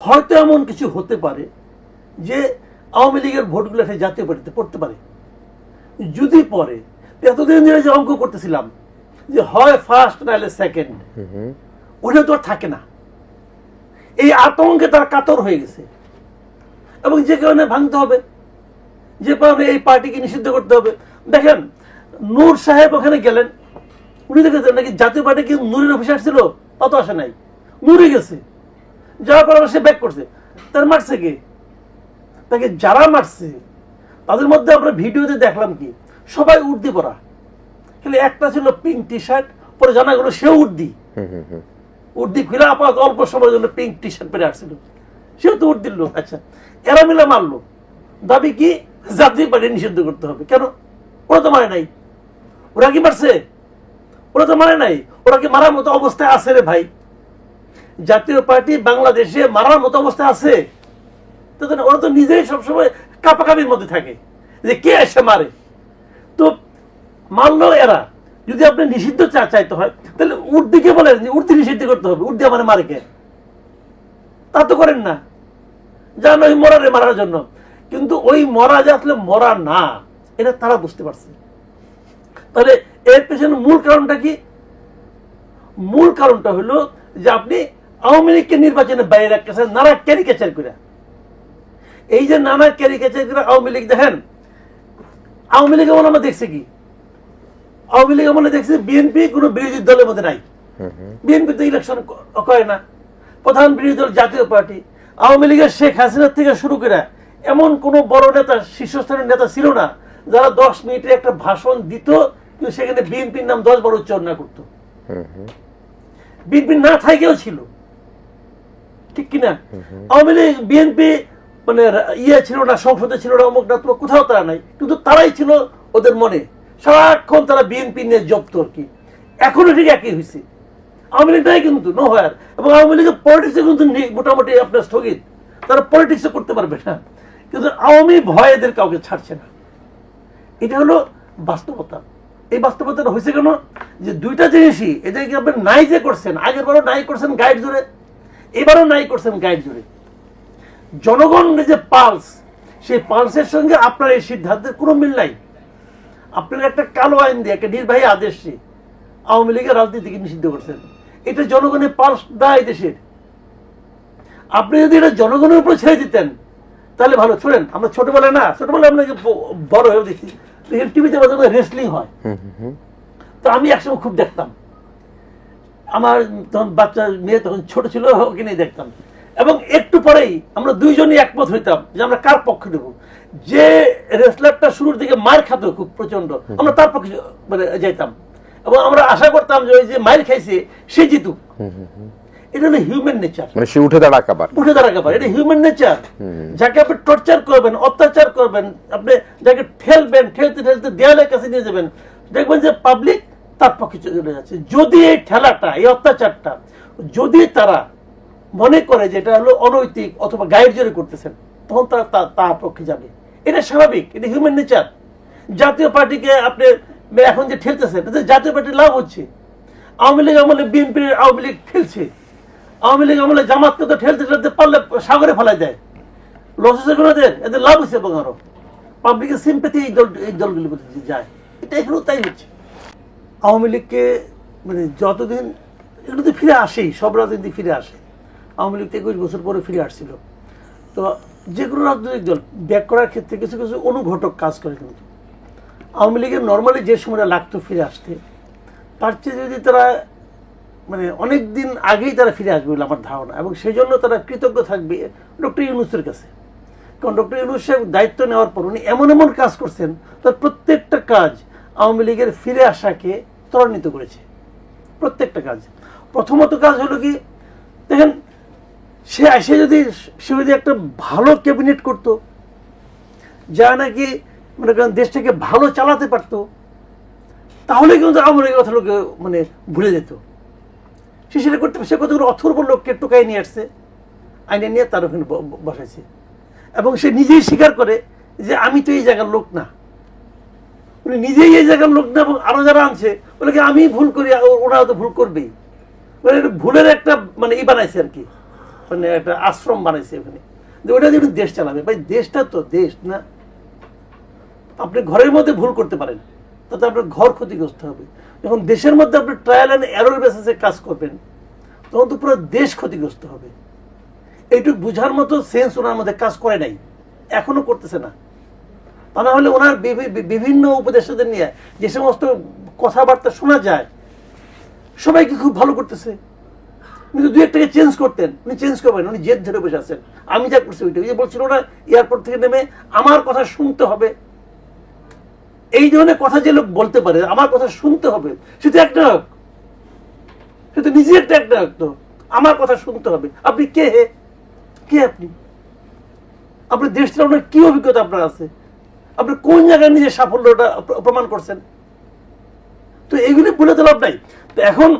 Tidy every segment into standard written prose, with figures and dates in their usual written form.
হয়তো এমন কিছু হতে পারে যে আওয়ামী লীগের ভোটগুলো একটা জাতীয় পার্টিতে পড়তে পারে। যদি পড়ে, এতদিন ধরে যে অঙ্ক করতেছিলাম যে হয় ফার্স্ট নাহলে সেকেন্ড, ওটা তো আর থাকে না। এই আতঙ্কে তারা কাতর হয়ে গেছে এবং যে কারণে ভাঙতে হবে, যে কারণে এই পার্টিকে নিষিদ্ধ করতে হবে। দেখেন নূর সাহেব ওখানে গেলেন, উনি দেখেছেন নাকি জাতীয় পার্টি কি নূরের অফিসার ছিল? অত আসে নাই, নূরে গেছে, যাওয়ার পর সে ব্যাক করছে। তার মারছে কে? তাকে যারা মারছে তাদের মধ্যে আমরা ভিডিওতে দেখলাম কি সবাই উর্দি পরা, খালি একটা ছিল পিঙ্ক টি শার্ট, পরে জানা গেল সেও উর্দি খুলে আপাতত অল্প সময়ের জন্য পিঙ্ক টি শার্ট পরে আসছিল, সেও তো উর্দির লোক। আচ্ছা, এরা মিলে মারলো, দাবি কি জাতীয় পার্টি নিষিদ্ধ করতে হবে। কেন? ওরা তো মারে নাই। ওরা কি মারছে? ওরা তো মারে নাই। ওরা কি মারার মতো অবস্থায় আছে রে ভাই? জাতীয় পার্টি বাংলাদেশে মারার মতো অবস্থায় আছে? ওরা তো নিজেই সবসময় কাপাকাপির মধ্যে থাকে যে কে এসে মারে। তো মারলো এরা। যদি আপনি নিষিদ্ধ চাইতে হয় তাহলে উর্দিকে বলেন যে উর্দি নিষিদ্ধ করতে হবে, উর্দি আমার মারে কে? তা তো করেন না, জান ওই মরারে মারার জন্য। কিন্তু ওই মরা যে আসলে মরা না, এটা তারা বুঝতে পারছে। তাহলে এর পেছনে মূল কারণটা কি? মূল কারণটা হলো যে আপনি আওয়ামী লীগকে নির্বাচনে বাইরে রাখতেছেন নানা ক্যারিকেচার করে। এই যে নানা ক্যারিকেচার করে আওয়ামী লীগ, দেখেন আওয়ামী লীগ এমন আমরা দেখছি কি, আওয়ামী লীগ এমন দেখছি বিএনপি কোনো বিরোধী দলের মধ্যে নাই। বিএনপি তো ইলেকশন করে না, প্রধান বিরোধী দল জাতীয় পার্টি। আওয়ামী লীগের শেখ হাসিনা থেকে শুরু করে এমন কোন বড় নেতা, শীর্ষস্থানের নেতা ছিল না যারা 10 মিনিটে একটা ভাষণ দিত কিন্তু সেখানে বিএনপির নাম 10 বার উচ্চারণ না করতো। বিএনপি না থাকেও ছিল, ঠিক কিনা? আওয়ামী লীগ বিএনপি মানে ইয়ে ছিল না, সংসদে ছিল না, অমুক না, তোমার কোথাও তারা নাই, কিন্তু তারাই ছিল ওদের মনে, সারাক্ষণ তারা বিএনপি নিয়ে জব্দ আর কি। এখনো ঠিক একই হয়েছে। আওয়ামী লীগ নাই কিন্তু নো হয়। এবং আওয়ামী লীগের পলিটিক্সে কিন্তু মোটামুটি আপনার স্থগিত, তারা পলিটিক্সও করতে পারবে না। কিন্তু আওয়ামী ভয় এদের কাউকে ছাড়ছে না। এটা হলো বাস্তবতা। এই বাস্তবতাটা হয়েছে কেন? যে দুইটা জিনিসই এদেরকে আপনি নাই যে করছেন, আগের বারও নাই করছেন গাইড জোরে, এবারও নাই করছেন গাইড জোরে। জনগণের যে পালস, সেই পালসের সঙ্গে আপনার এই সিদ্ধান্তের কোনো মিল নাই। আপনার একটা কালো আইন দিয়ে, একটা নির্বাহী আদেশে আওয়ামী লীগের রাজনীতিকে নিষিদ্ধ করছেন। এটা জনগণের পালস দেয় দেশের। আপনি যদি এটা জনগণের উপর ছেড়ে দিতেন তাহলে ভালো। ছোড়েন, আমরা ছোটবেলায় আপনাকে বড় হয়ে দেখি টিভিতে রেসলিং হয়, তো আমি একসময় খুব দেখতাম। আমার তখন বাচ্চা মেয়ে তখন ছোট ছিল, ওকে নিয়ে দেখতাম। এবং একটু পরেই আমরা দুইজনই একমত হইতাম যে আমরা কার পক্ষে নেব। যে রেসলারটা শুরুর দিকে মার খাত খুব প্রচন্ড, আমরা তার পক্ষে মানে যাইতাম এবং আমরা আশা করতাম যে ওই যে মার খাইছে সে জিতুক। এটা হলো হিউম্যান নেচার, মানে সে উঠে দাঁড়াকাবার। এটা হিউম্যান নেচার। যাকে আপনি টর্চার করবেন, অত্যাচার করবেন, আপনি যাকে ঠেলবেন, ঠেলতে ঠেলতে দেয়ালের কাছে নিয়ে যাবেন, দেখবেন যে পাবলিক তার পক্ষে চলে যাচ্ছে। যদি এই ঠেলাটা, এই অত্যাচারটা যদি তারা মনে করে যে এটা হলো অনৈতিক অথবা গাইড জোরে করতেছেন, তখন তারা তার পক্ষে যাবে। এটা স্বাভাবিক, এটা হিউম্যান নেচার। জাতীয় পার্টিকে আপনি এখন যে ঠেলতেছেন, জাতীয় পার্টির লাভ হচ্ছে। আওয়ামী লীগ আমলে বিএনপি আওয়ামী লীগ ঠেলছে, আওয়ামী লীগ আমলে জামাতকে তো ঠেলতে ঠেলতে পারলে সাগরে ফেলাই দেয়। লস এদের লাভ হচ্ছে এবং আরো পাবলিকের সিম্প্যাথি এই দলগুলির মধ্যে যায়। এটা এখানেও তাই হচ্ছে। আওয়ামী লীগকে মানে যতদিন এগুলো তো ফিরে আসেই, সব রাজনীতি ফিরে আসে। আওয়ামী লীগ 21 বছর পরে ফিরে আসছিল। তো যে কোনো রাজনৈতিক দল ব্যাক করার ক্ষেত্রে কিছু কিছু অনুঘটক কাজ করে। কিন্তু আওয়ামী লীগের নর্মালি যে সময়টা লাগতো ফিরে আসতে, তার চেয়ে যদি তারা মানে অনেক দিন আগেই তারা ফিরে আসবে বলে আমার ধারণা। এবং সেই জন্য তারা কৃতজ্ঞ থাকবে ডক্টর ইউনূসের কাছে। কারণ ডক্টর ইউনূস সাহেব দায়িত্ব নেওয়ার পর উনি এমন এমন কাজ করছেন, তার প্রত্যেকটা কাজ আওয়ামী লীগের ফিরে আসাকে ত্বরান্বিত করেছে। প্রত্যেকটা কাজ। প্রথমত কাজ হলো কি, দেখেন সে যদি একটা ভালো ক্যাবিনেট করতো, যা নাকি মানে দেশটাকে ভালো চালাতে পারতো, তাহলে কিন্তু আওয়ামী লীগের কথা লোকে মানে ভুলে যেত। সে সেটা করতে, সে কতগুলো অথর্ব লোককে টোকাই নিয়ে আসছে, আইনে নিয়ে তার ওখানে বসাইছে। এবং সে নিজেই স্বীকার করে যে আমি তো এই জায়গার লোক না, উনি নিজেই এই জায়গার লোক না। এবং আরো যারা আনছে বলে আমি ভুল করি, ওরা তো ভুল করবেই। ভুলের একটা মানে ই বানাইছে আর কি, মানে একটা আশ্রম বানাইছে ওখানে, ওটা দিয়ে দেশ চালাবে। ভাই দেশটা তো দেশ না, আপনি ঘরের মধ্যে ভুল করতে পারেন, তাতে আপনার ঘর ক্ষতিগ্রস্ত হবে। যখন দেশের মধ্যে আপনি ট্রায়াল অ্যান্ড এরর বেসিসে কাজ করবেন, তখন তো পুরো দেশ ক্ষতিগ্রস্ত হবে। এইটুকু বুঝার মতো সেন্স ওনার মধ্যে কাজ করে নাই, এখনো করতেছে না। তা না হলে ওনার বিভিন্ন উপদেষ্টাদের নিয়ে যে সমস্ত কথাবার্তা শোনা যায়, সবাইকে খুব ভালো করতেছে। কিন্তু দুই একটাকে চেঞ্জ করতেন, উনি চেঞ্জ করবেন, উনি জেদ ধরে বসে আছেন। আমি যা করছি ওইটা, ওই যে বলছিল না এয়ারপোর্ট থেকে নেমে আমার কথা শুনতে হবে, এই ধরনের কথা যে লোক বলতে পারে আমার কথা শুনতে হবে, সে তো একটা নায়ক, সে তো নিজে একটা নায়ক। তো আমার কথা শুনতে হবে, আপনি কে হে, কে আপনি? আপনার দেশ থেকে আপনার কি অভিজ্ঞতা আপনার আছে? আপনি কোন জায়গায় নিজের সাফল্যটা প্রমাণ করছেন? তো এইগুলি বলে তো লাভ নাই। তো এখন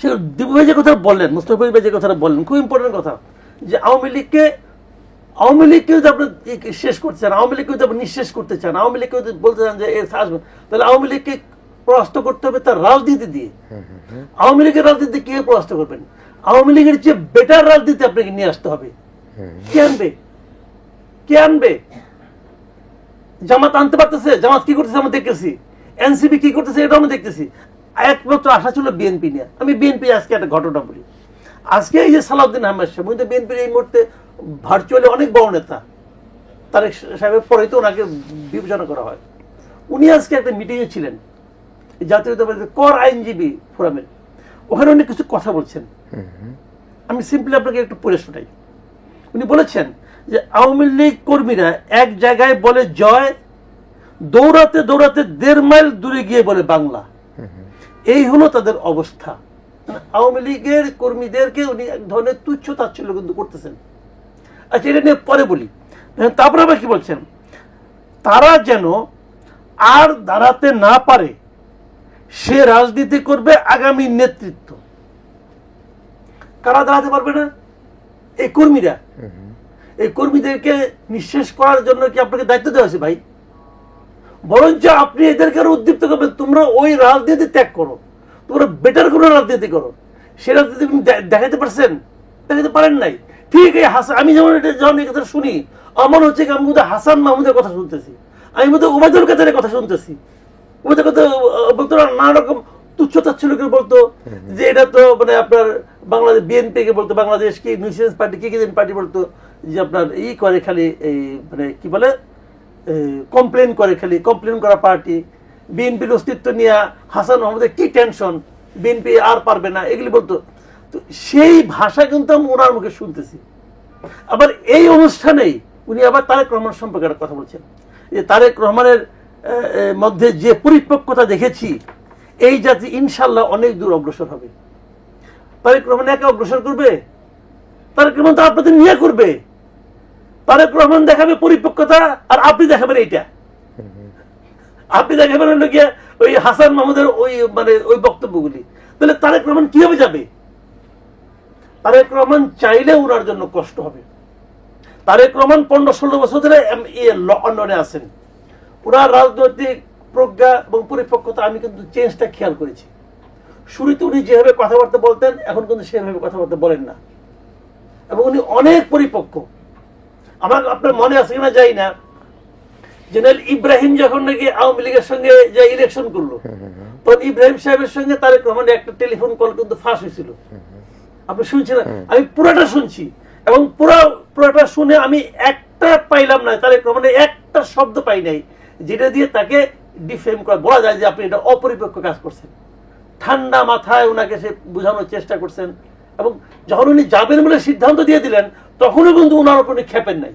সে দীপু ভাই যে কথা বললেন, মুস্তফা ভাই যে কথাটা বললেন, খুব ইম্পর্টেন্ট কথা, যে আওয়ামী লীগকে যদি আপনি শেষ করতে চান, আওয়ামী লীগকে যদি আপনি নিঃশেষ করতে চান, আওয়ামী লীগকে যদি বলতে চান যে এর আসবে, তাহলে আওয়ামী লীগকে পরাস্ত করতে হবে তার রাজনীতি দিয়ে। আওয়ামী লীগের রাজনীতি কে পরাস্ত করবেন? আওয়ামী লীগের চেয়ে বেটার রাজনীতি আপনাকে নিয়ে আসতে হবে। কে আনবে? কে আনবে? জামাত আনতে পারতেছে? জামাত কি করতেছে আমরা দেখতেছি, এনসিপি কি করতেছে এটা আমরা দেখতেছি। একমাত্র আশা ছিল বিএনপি নিয়ে। আমি বিএনপি আজকে একটা ঘটনা বলি। আজকে এই যে সালাউদ্দিন আহমেদ সাহেব, উনি তো বিএনপির এই মুহূর্তে ভার্চুয়ালি অনেক বড় নেতা, তারেক সাহেবের পরেই তো ওনাকে বিবেচনা করা হয়। উনি আজকে একটা মিটিংয়ে ছিলেন জাতীয়তাবাদী কর আইনজীবী ফোরামের, ওখানে উনি কিছু কথা বলছেন, আমি সিম্পলি আপনাকে একটু পড়ে শোনাই। উনি বলেছেন যে আওয়ামী লীগ কর্মীরা এক জায়গায় বলে জয়, দৌড়াতে দৌড়াতে 1.5 মাইল দূরে গিয়ে বলে বাংলা। এই হলো তাদের অবস্থা। আওয়ামী লীগের কর্মীদেরকে উনি এক ধরনের তুচ্ছ তাচ্ছিল্য কিন্তু করতেছেন। আচ্ছা, এটা নিয়ে পরে বলি। তারপরে আবার কি বলছেন, তারা যেন আর দাঁড়াতে না পারে সে রাজনীতি করবে আগামী নেতৃত্ব। কারা দাঁড়াতে পারবে না? এই কর্মীরা। এই কর্মীদেরকে নিঃশেষ করার জন্য কি আপনাকে দায়িত্ব দেওয়া হয়েছে ভাই? বরঞ্চ আপনি এদেরকে আরো উদ্দীপ্ত করবেন, তোমরা ওই রাজনীতি ত্যাগ করো, তোমরা বেটার কোনো রাজনীতি করো। সে রাজনীতি দেখাতে পারছেন? দেখাতে পারেন নাই। ঠিক এই আমি যেমন এটা যখন এই কথা শুনি, আমার হচ্ছে আমি বোধহয় হাসান মাহমুদের কথা শুনতেছি, আমি বোধহয় ওবায়দুল কাদেরের কথা শুনতেছি। ওদের কথা বলতো নানা রকম তুচ্ছ তাচ্ছিল্য করে বলতো যে এটা তো মানে আপনার বাংলাদেশ বিএনপি কে বলতো, বাংলাদেশ কি নিউসেন্স পার্টি কি পার্টি বলতো, যে আপনার ই করে খালি এই মানে কি বলে কমপ্লেন করে, খালি কমপ্লেন করা পার্টি। বিএনপির অস্তিত্ব নিয়ে হাসান মাহমুদের কি টেনশন, বিএনপি আর পারবে না, এগুলি বলতো। তো সেই ভাষা কিন্তু আমি ওনার মুখে শুনতেছি। আবার এই অনুষ্ঠানেই উনি আবার তারেক রহমান সম্পর্কে একটা কথা বলছেন, যে তারেক রহমানের মধ্যে যে পরিপক্কতা দেখেছি, এই জাতি ইনশাল্লাহ অনেক দূর অগ্রসর হবে। তারেক রহমান একা অগ্রসর করবে? তারেক রহমান তো আপনাদের নিয়ে করবে। তারেক রহমান দেখাবে পরিপক্কতা, আর আপনি দেখাবেন এইটা, আপনি দেখাবেন হলো গিয়ে ওই হাসান মাহমুদের ওই মানে ওই বক্তব্যগুলি। তাহলে তারেক রহমান কিভাবে যাবে? তারেক রহমান চাইলে ওনার জন্য কষ্ট হবে। তারেক রহমান 15-16 বছর ধরে লন্ডনে আছেন। ওনার রাজনৈতিক প্রজ্ঞা এবং পরিপক্কতা আমি কিন্তু চেঞ্জটা খেয়াল করেছি। শুরুতে উনি যেভাবে কথাবার্তা বলতেন, এখন কিন্তু সেভাবে কথাবার্তা বলেন না, এবং উনি অনেক পরিপক্ক। আমার আপনার মনে আছে কিনা যাই না, জেনারেল ইব্রাহিম যখন নাকি আওয়ামী লীগের সঙ্গে যে ইলেকশন করলো, তখন ইব্রাহিম সাহেবের সঙ্গে তারেক রহমানের একটা টেলিফোন কল কিন্তু ফাঁস হয়েছিল। আপনি শুনছিলেন? আমি পুরাটা শুনছি, এবং পুরাটা শুনে আমি একটা পাইলাম না, তারেক রহমানের একটা শব্দ পাই নাই যেটা দিয়ে তাকে ডিফেম করা বলা যায় যে আপনি এটা অপরিপক্ক কাজ করছেন। ঠান্ডা মাথায় ওনাকে সে বোঝানোর চেষ্টা করছেন, এবং যখন উনি যাবেন বলে সিদ্ধান্ত দিয়ে দিলেন, তখনও কিন্তু ওনার উপর খেপেন নাই।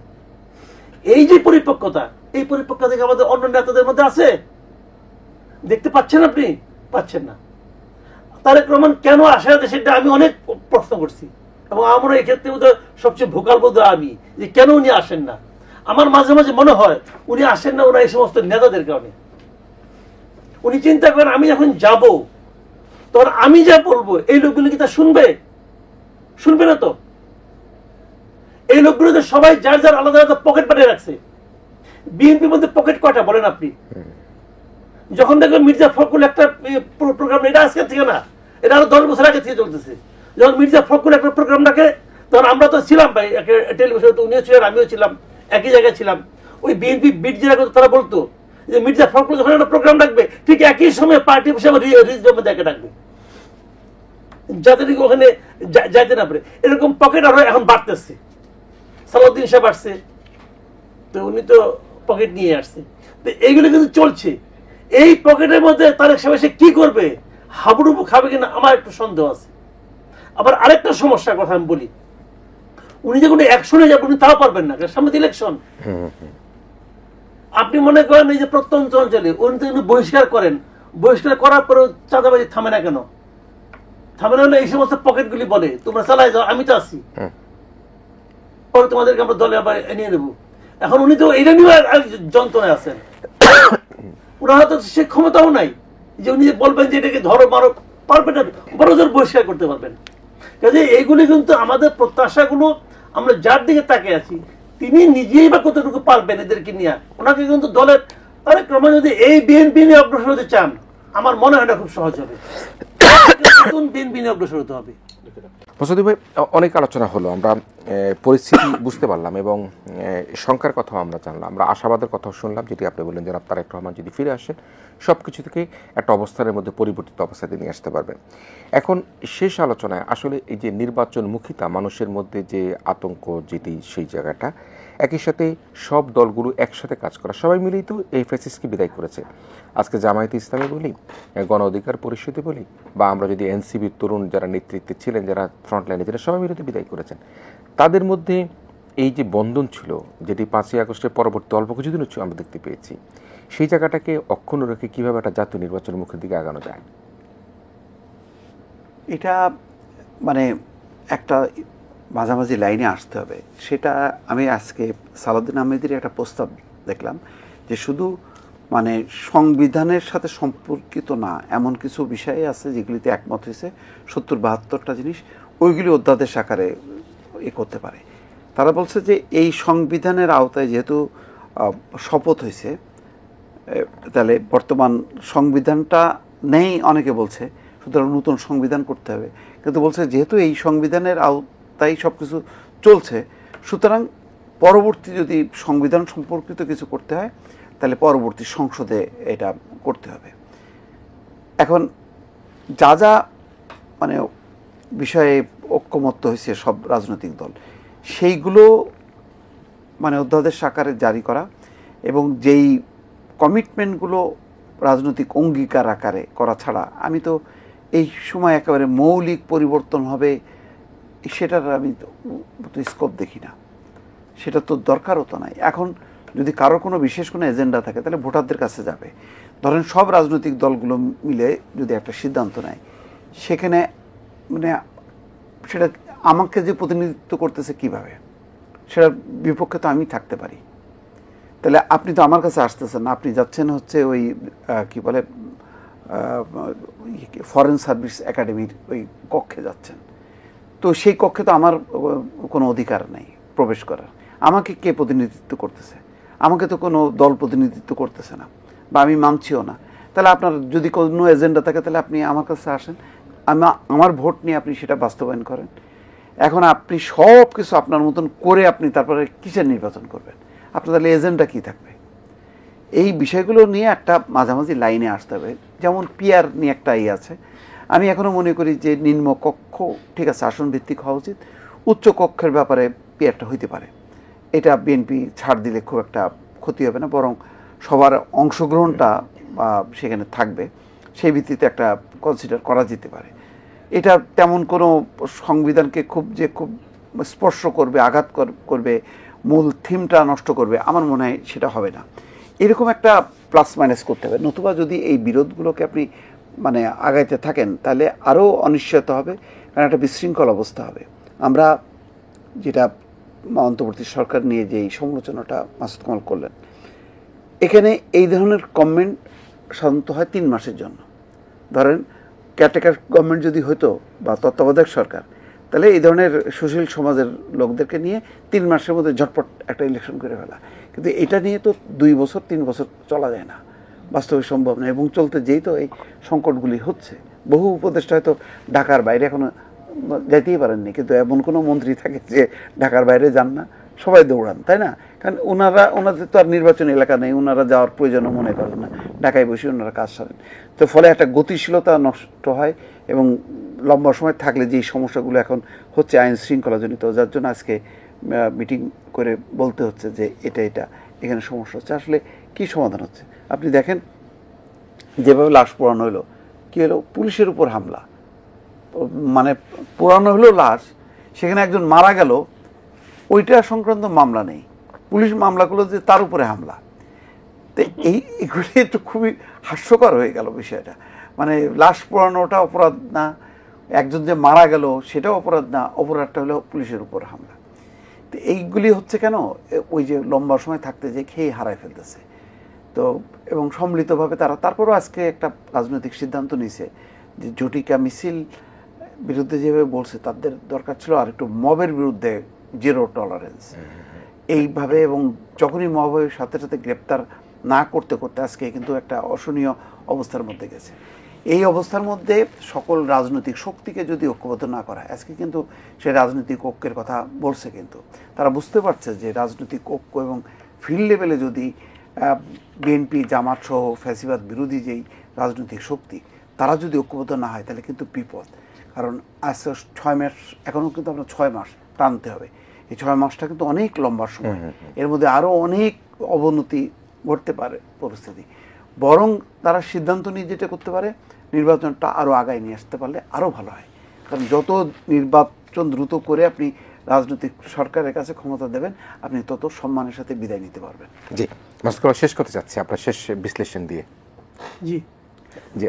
এই যে পরিপক্কতা, এই পরিপক্কতা থেকে আমাদের অন্য নেতাদের মধ্যে আছে, দেখতে পাচ্ছেন আপনি? পাচ্ছেন না। তারেক রহমান কেন আসে না সেটা আমি অনেক প্রশ্ন করছি, এবং আমরা এই ক্ষেত্রে সবচেয়ে ভোকাল বোধ আমি, যে কেন উনি আসেন না। আমার মাঝে মাঝে মনে হয় উনি আসেন না ওনার এই সমস্ত নেতাদের কারণে। উনি চিন্তা করেন আমি যখন যাব, তখন আমি যা বলবো এই লোকগুলো কি তা শুনবে? শুনবে না তো। এই লোকগুলো তো সবাই যার যার আলাদা আলাদা পকেট বানিয়ে রাখছে। বিএনপির মধ্যে পকেট কয়টা বলেন আপনি? যখন দেখবেন মির্জা ফখরুল একটা প্রোগ্রাম, এটা আজকে থেকে না, এটা আরো 10 বছর আগে থেকে চলতেছে। যখন মির্জা ফখরুল একটা প্রোগ্রাম রাখে, তখন আমরা তো ছিলাম ভাই টেলিভিশনে, তো উনিও ছিলেন, আমিও ছিলাম, একই জায়গায় ছিলাম। ওই বিএনপি বিট যারা করতো তারা বলতো যে মির্জা ফখরুল যখন একটা প্রোগ্রাম ডাকবে ঠিক একই সময় পার্টি অফিসে আমার রিজভের মধ্যে একে ডাকবে, যাতে নাকি ওখানে যাইতে না পারে। এরকম পকেট আরো এখন বাড়তেছে। সালাউদ্দিন সাহেব আসছে, তো উনি তো পকেট নিয়ে আসছে, তো এইগুলো কিন্তু চলছে। এই পকেটের মধ্যে তারেক সাহেব এসে কি করবে, হাবুডুবু খাবে কিনা আমার একটু সন্দেহ আছে। আবার আরেকটা সমস্যার কথা আমি বলি, উনি যে কোনো অ্যাকশনে যাবেন উনি তাও পারবেন না, সামনে তো ইলেকশন। আপনি মনে করেন এই যে প্রত্যন্ত অঞ্চলে উনি তো বহিষ্কার করেন, বহিষ্কার করার পরেও চাঁদাবাজি থামে না কেন? থামে না, এই সমস্ত পকেটগুলি বলে তোমরা চালাই যাও, আমি তো আছি, পরে তোমাদেরকে আমরা দলে আবার এনে নেবো। এখন উনি তো এটা নিয়ে যন্ত্রণায় আছেন, ওনার হয়তো সে ক্ষমতাও নাই যে উনি যে বলবেন যে এটাকে ধরো মারো, পারবেন না, বড় জোর বহিষ্কার করতে পারবেন। কাজে এইগুলি কিন্তু আমাদের প্রত্যাশাগুলো, আমরা যার দিকে তাকিয়ে আছি তিনি নিজেই বা কতটুকু পারবেন এদেরকে নিয়ে। ওনাকে কিন্তু দলের তারেক রহমান যদি এই বিএনপি নিয়ে অগ্রসর হতে চান, আমার মনে হয় না খুব সহজ হবে, নতুন বিএনপি নিয়ে অগ্রসর হতে হবে। মোসাদ্দেক ভাই, অনেক আলোচনা হলো, আমরা পরিস্থিতি বুঝতে পারলাম এবং শঙ্কার কথাও আমরা জানলাম, আমরা আশাবাদের কথাও শুনলাম, যেটি আপনি বললেন জনাব তারেক রহমান যদি ফিরে আসেন সব কিছু থেকে একটা অবস্থানের মধ্যে পরিবর্তিত অবস্থাতে নিয়ে আসতে পারবেন। এখন শেষ আলোচনায় আসলে এই যে নির্বাচনমুখিতা, মানুষের মধ্যে যে আতঙ্ক, যেটি সেই জায়গাটা, একই সাথে সব দলগুলো একসাথে কাজ করা, সবাই মিলেই তো এই ফ্যাসিস্টকে বিদায় করেছে। আজকে জামায়াতে ইসলামী বলি, গণ অধিকার পরিষদে বলি, বা আমরা যদি এনসিবির তরুণ যারা নেতৃত্বে ছিলেন, যারা ফ্রন্টলাইনে, যারা সবাই মিলে তো বিদায় করেছেন, তাদের মধ্যে এই যে বন্ধন ছিল, যেটি 5ই আগস্টের পরবর্তী অল্প কিছুদিন আমরা দেখতে পেয়েছি, সেই জায়গাটাকে অক্ষুণ্ণ রেখে কীভাবে একটা জাতীয় নির্বাচনের মুখের দিকে আগানো যায়? এটা মানে একটা মাঝামাঝি লাইনে আসতে হবে। সেটা আমি আজকে সালাউদ্দিন আহমেদের একটা প্রস্তাব দেখলাম যে শুধু মানে সংবিধানের সাথে সম্পর্কিত না, এমন কিছু বিষয় আছে যেগুলিতে একমত হয়েছে 70-72টা জিনিস, ওইগুলি অধ্যাদেশ আকারে করতে পারে। তারা বলছে যে এই সংবিধানের আওতায় যেহেতু শপথ হয়েছে, তাহলে বর্তমান সংবিধানটা নেই অনেকে বলছে, সুতরাং নতুন সংবিধান করতে হবে। কিন্তু বলছে যেহেতু এই সংবিধানের আওতায় সব কিছু চলছে, সুতরাং পরবর্তী যদি সংবিধান সম্পর্কিত কিছু করতে হয় তাহলে পরবর্তী সংসদে এটা করতে হবে। এখন যা যা মানে বিষয়ে ঐক্যমত্য হয়েছে সব রাজনৈতিক দল, সেইগুলো মানে অধ্যাদেশ আকারে জারি করা, এবং যেই কমিটমেন্টগুলো রাজনৈতিক অঙ্গীকার আকারে করা ছাড়া আমি তো এই সময় একেবারে মৌলিক পরিবর্তন হবে সেটার আমি তো স্কোপ দেখি না, সেটা তো দরকারও তো নাই। এখন যদি কারোর কোনো বিশেষ কোনো এজেন্ডা থাকে তাহলে ভোটারদের কাছে যাবে। ধরেন সব রাজনৈতিক দলগুলো মিলে যদি একটা সিদ্ধান্ত নেয়, সেখানে মানে সেটা আমাকে যে প্রতিনিধিত্ব করতেছে কিভাবে, সেটার বিপক্ষে তো আমি থাকতে পারি। তাহলে আপনি তো আমার কাছে আসতেছেন না, আপনি যাচ্ছেন হচ্ছে ওই কি বলে ফরেন সার্ভিস একাডেমির ওই কক্ষে যাচ্ছেন, তো সেই কক্ষে তো আমার কোনো অধিকার নেই প্রবেশ করার। আমাকে কে প্রতিনিধিত্ব করতেছে? আমাকে তো কোনো দল প্রতিনিধিত্ব করতেছে না, বা আমি মানছিও না। তাহলে আপনার যদি কোনো এজেন্ডা থাকে তাহলে আপনি আমার কাছে আসেন, আমার ভোট নিয়ে আপনি সেটা বাস্তবায়ন করেন। এখন আপনি সব কিছু আপনার মতন করে আপনি তারপরে কিসের নির্বাচন করবেন? আপনার তাহলে এজেন্ডা কী থাকবে? এই বিষয়গুলো নিয়ে একটা মাঝামাঝি লাইনে আসতে হবে। যেমন পিআর নিয়ে একটা আছে, আমি এখনও মনে করি যে নিম্ন কক্ষ ঠিক আছে, আসন ভিত্তিক হওয়া উচিত, উচ্চ কক্ষের ব্যাপারে পিআরটা হইতে পারে। এটা বিএনপি ছাড় দিলে খুব একটা ক্ষতি হবে না, বরং সবার অংশগ্রহণটা সেখানে থাকবে, সেই ভিত্তিতে একটা কনসিডার করা যেতে পারে। এটা তেমন কোনো সংবিধানকে খুব স্পর্শ করবে, আঘাত করবে, মূল থিমটা নষ্ট করবে, আমার মনে হয় সেটা হবে না। এরকম একটা প্লাস মাইনাস করতে হবে, নতুবা যদি এই বিরোধগুলোকে আপনি মানে আগাইতে থাকেন তাহলে আরও অনিশ্চয়তা হবে, কারণ একটা বিশৃঙ্খল অবস্থা হবে। আমরা যেটা অন্তর্বর্তী সরকার নিয়ে যে এই সমালোচনাটা মাসুদ কামাল করলেন, এখানে এই ধরনের কমেন্ট সাধারণত হয় 3 মাসের জন্য। ধরেন কেয়ারটেকার গভর্নমেন্ট যদি হতো বা তত্ত্বাবধায়ক সরকার, তাহলে এই ধরনের সুশীল সমাজের লোকদেরকে নিয়ে 3 মাসের মধ্যে ঝটপট একটা ইলেকশন করে ফেলা। কিন্তু এটা নিয়ে তো 2 বছর 3 বছর চলা যায় না, বাস্তবে সম্ভব না। এবং চলতে যেই তো এই সংকটগুলি হচ্ছে, বহু উপদেষ্টা হয়তো ঢাকার বাইরে এখনো যাইতেই পারেননি, কিন্তু এমন কোনো মন্ত্রী থাকে যে ঢাকার বাইরে যান না, সবাই দৌড়ান, তাই না? কারণ ওনাদের তো আর নির্বাচনী এলাকা নেই, ওনারা যাওয়ার প্রয়োজনও মনে করেন না, ঢাকায় বসে ওনারা কাজ সারেন। তো ফলে একটা গতিশীলতা নষ্ট হয়, এবং লম্বা সময় থাকলে যেই সমস্যাগুলো এখন হচ্ছে আইন শৃঙ্খলাজনিত, যার জন্য আজকে মিটিং করে বলতে হচ্ছে যে এটা এখানে সমস্যা হচ্ছে। আসলে কি সমাধান হচ্ছে? আপনি দেখেন যেভাবে লাশ পোড়ানো হলো, কি হলো, পুলিশের উপর হামলা, মানে পোড়ানো হলো লাশ, সেখানে একজন মারা গেল, ওইটা সংক্রান্ত মামলা নেই, পুলিশ মামলা করলো যে তার উপরে হামলা। তো এইগুলি একটু খুবই হাস্যকর হয়ে গেল বিষয়টা। মানে লাশ পোড়ানোটা অপরাধ না, একজন যে মারা গেল সেটাও অপরাধ না, অপরাধটা হলো পুলিশের উপর হামলা। তো এইগুলি হচ্ছে কেন, ওই যে লম্বা সময় থাকতে যে খেয়ে হারায় ফেলতেছে। তো এবং সম্মিলিতভাবে তারপরও আজকে একটা রাজনৈতিক সিদ্ধান্ত নিয়েছে যে জটিকা মিছিল বিরুদ্ধে যেভাবে বলছে, তাদের দরকার ছিল আর একটু মবের বিরুদ্ধে জিরো টলারেন্স এইভাবে, এবং যখনই মবের সাথে সাথে গ্রেপ্তার না করতে করতে আজকে কিন্তু একটা অশনীয় অবস্থার মধ্যে গেছে। এই অবস্থার মধ্যে সকল রাজনৈতিক শক্তিকে যদি ঐক্যবদ্ধ না করা হয়, আজকে কিন্তু সেই রাজনৈতিক ঐক্যের কথা বলছে, কিন্তু তারা বুঝতে পারছে যে রাজনৈতিক ঐক্য এবং ফিল্ড লেভেলে যদি বিএনপি, জামাত সহ ফ্যাসিবাদ বিরোধী যেই রাজনৈতিক শক্তি, তারা যদি ঐক্যবদ্ধ না হয় তাহলে কিন্তু বিপদ। কারণ আজকে 6 মাস, এখনও কিন্তু আমরা 6 মাস টানতে হবে। এই 6 মাসটা কিন্তু অনেক লম্বা সময়, এর মধ্যে আরও অনেক অবনতি ঘটতে পারে পরিস্থিতি। বরং তারা সিদ্ধান্ত নিয়ে যেটা করতে পারে, নির্বাচনটা আরও আগায় নিয়ে আসতে পারলে আরও ভালো হয়। কারণ যত নির্বাচন দ্রুত করে আপনি রাজনৈতিক সরকারের কাছে ক্ষমতা দেবেন, আপনি তত সম্মানের সাথে বিদায় নিতে পারবেন। জি, মাস্টার শেষ করতে চাচ্ছি আপনার শেষ বিশ্লেষণ দিয়ে। জি,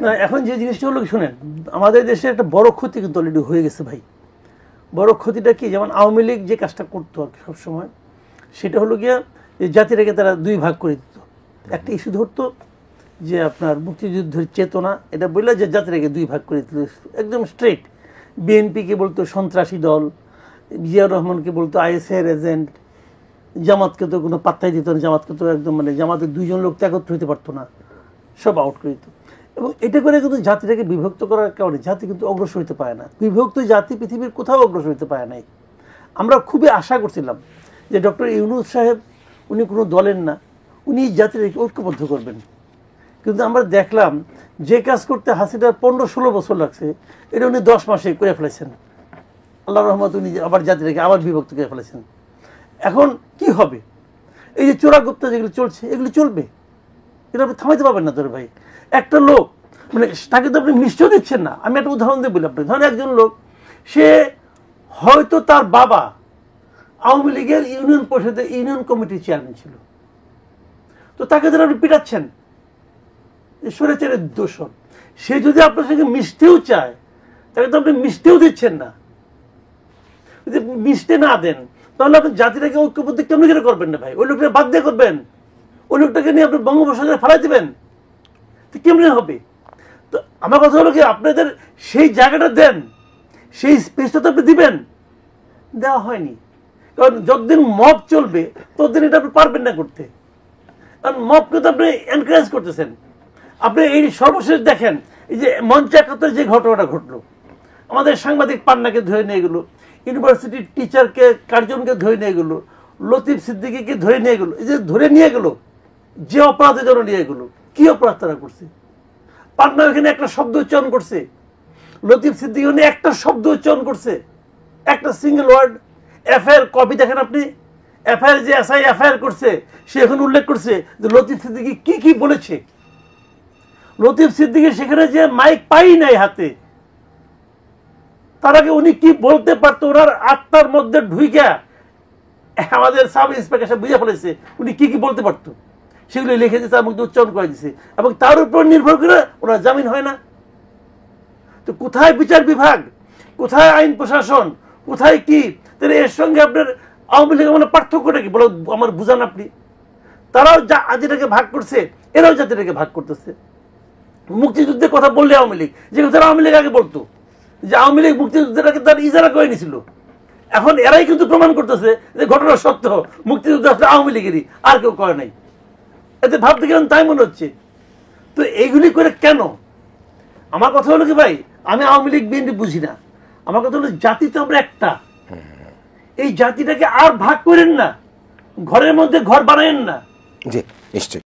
না এখন যে জিনিসটা হলো, শুনেন, আমাদের দেশে একটা বড় ক্ষতি কিন্তু অলরেডি হয়ে গেছে ভাই। বড় ক্ষতিটা কি, যেমন আওয়ামী লীগ যে কাজটা করতো আর কি সবসময়, সেটা হলো গিয়া যে জাতিটাকে তারা 2 ভাগ করে দিত। একটা ইস্যু ধরতো যে আপনার মুক্তিযুদ্ধের চেতনা, এটা বললে যে জাতিটাকে 2 ভাগ করে দিত একদম স্ট্রেট। বিএনপিকে বলতো সন্ত্রাসী দল, জিয়াউর রহমানকে বলতো আইএসআইয়ের এজেন্ট, জামাতকে তো কোনো পাত্তাই দিত না, জামাতকে তো একদম মানে জামাতের 2 জন লোক একত্র হইতে পারতো না, সব আউট করে দিত। এবং এটা করে কিন্তু জাতিটাকে বিভক্ত করার কারণে জাতি কিন্তু অগ্রসর হতে পারে না। বিভক্ত জাতি পৃথিবীর কোথাও অগ্রসর হতে পারে নাই। আমরা খুবই আশা করছিলাম যে ডক্টর ইউনূস সাহেব, উনি কোনো দলের না, উনি জাতিটাকে ঐক্যবদ্ধ করবেন। কিন্তু আমরা দেখলাম যে কাজ করতে হাসিনার 15-16 বছর লাগছে, এটা উনি 10 মাসে করে ফেলেছেন। আল্লাহ রহমত, উনি আবার জাতিটাকে আবার বিভক্ত করে ফেলেছেন। এখন কি হবে? এই যে চোরাগুপ্তা যেগুলো চলছে, এগুলো চলবে, এটা আপনি থামাইতে পারবেন না। তোর ভাই একটা লোক, মানে তাকে তো আপনি মিষ্টিও দিচ্ছেন না। আমি একটা উদাহরণ দিয়ে বলি আপনাকে। ধরেন একজন লোক, সে হয়তো তার বাবা আওয়ামী লীগের ইউনিয়ন পরিষদে ইউনিয়ন কমিটির চেয়ারম্যান ছিল, তো তাকে ধরে আপনি পিটাচ্ছেন, স্বৈরাচারের দোষর। সে যদি আপনার সঙ্গে মিশতেও চায়, তাকে তো আপনি মিশতেও দিচ্ছেন না। যদি মিশতে না দেন, তাহলে আপনি জাতিটাকে ঐক্যবদ্ধ কেমন করে করবেন না ভাই? ওই লোকটা বাদ দিয়ে করবেন, ওই লোকটাকে নিয়ে আপনি বঙ্গোপসাগরে ফেলাই দেবেন, তো কেমনে হবে? তো আমার কথা হলো কি, আপনাদের সেই জায়গাটা দেন, সেই স্পেসটা তো আপনি দিবেন, দেওয়া হয়নি। কারণ যতদিন মব চলবে ততদিন এটা আপনি পারবেন না করতে। কারণ মবকে তো আপনি এনকারেজ করতেছেন। আপনি এই সর্বশেষ দেখেন, এই যে মঞ্চ একাত্তরে যে ঘটনাটা ঘটলো, আমাদের সাংবাদিক পান্নাকে ধরে নিয়ে গেলো, ইউনিভার্সিটির টিচারকে, কার্জনকে ধরে নিয়ে গেলো, লতিফ সিদ্দিকীকে ধরে নিয়ে গেলো। এই যে ধরে নিয়ে গেলো, যে অপরাধের জন্য নিয়ে গেলো, কি অপরাধ তারা করছে? পান্না ওখানে একটা শব্দ উচ্চারণ করছে, লতিফ সিদ্দিকী ওখানে একটা শব্দ উচ্চারণ করছে, একটা সিঙ্গেল ওয়ার্ড। এফআইআর কপি দেখেন আপনি, এফআইআর যে এসআই এফআইআর করছে, সে এখন উল্লেখ করছে যে লতিফ সিদ্দিকী কি কি বলেছে। লতিফ সিদ্দিকী সেখানে যে মাইক পাই নাই হাতে, তার আগে উনি কি বলতে পারতো, ওনার আত্মার মধ্যে ঢুইকা আমাদের সাব ইন্সপেক্টর সাহেব বুঝে ফেলেছে উনি কি কি বলতে পারতো, সেগুলো লিখে দিতে, তার মধ্যে উচ্চারণ করে দিছে, এবং তার উপর নির্ভর করে ওনার জামিন হয় না। তো কোথায় বিচার বিভাগ, কোথায় আইন প্রশাসন, কোথায় কি? তাহলে এর সঙ্গে আপনার আওয়ামী লীগের মানে পার্থক্যটা কি বলো, আমার বুঝান আপনি। তারাও জাতিটাকে ভাগ করছে, এরাও জাতিটাকে ভাগ করতেছে। মুক্তিযুদ্ধের কথা বললে আওয়ামী লীগ, যে কথা আওয়ামী লীগ আগে বলতো, যে আওয়ামী লীগ মুক্তিযুদ্ধটাকে তার ইজারা করে নিয়েছিল, এখন এরাই কিন্তু প্রমাণ করতেছে যে ঘটনা সত্য, মুক্তিযুদ্ধ আসলে আওয়ামী লীগেরই, আর কেউ করে নাই। এতে ভাবতে কেমন তাই মনে হচ্ছে। তো এইগুলি করে কেন? আমার কথা হলো কি ভাই, আমি আওয়ামী লীগ বিএনপি বুঝি না, আমার কথা হলো জাতি তো আমরা একটা, এই জাতিটাকে আর ভাগ করেন না, ঘরের মধ্যে ঘর বানায়েন না। জি নিশ্চয়ই।